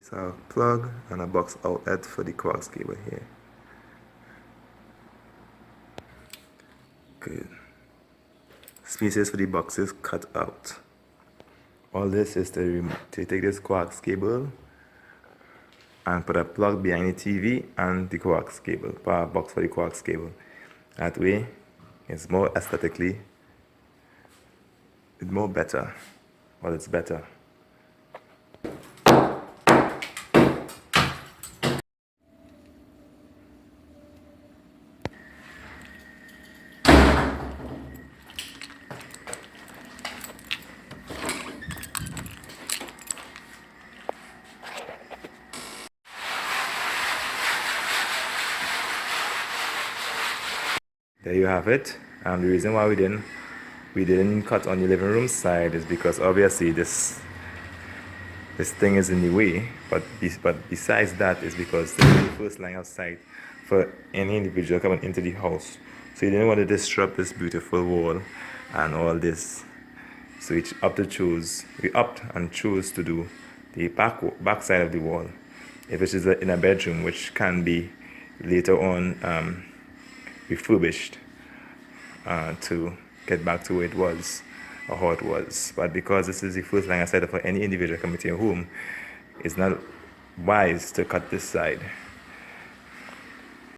So a plug and a box outlet for the coax cable here. Good. Spaces for the boxes cut out. All this is to take this coax cable and put a plug behind the TV and the coax cable, power box for the coax cable. That way, it's more aesthetically, it's more better. Well, it's better. There you have it. The reason why we didn't cut on the living room side is because obviously this thing is in the way. But besides that is because this is the first line of sight for any individual coming into the house. So you didn't want to disrupt this beautiful wall and all this. So we opt and chose to do the back side of the wall, which is in a bedroom, which can be later on refurbished to get back to where it was or how it was. But because this is the first line of sight for any individual coming to your home, it's not wise to cut this side.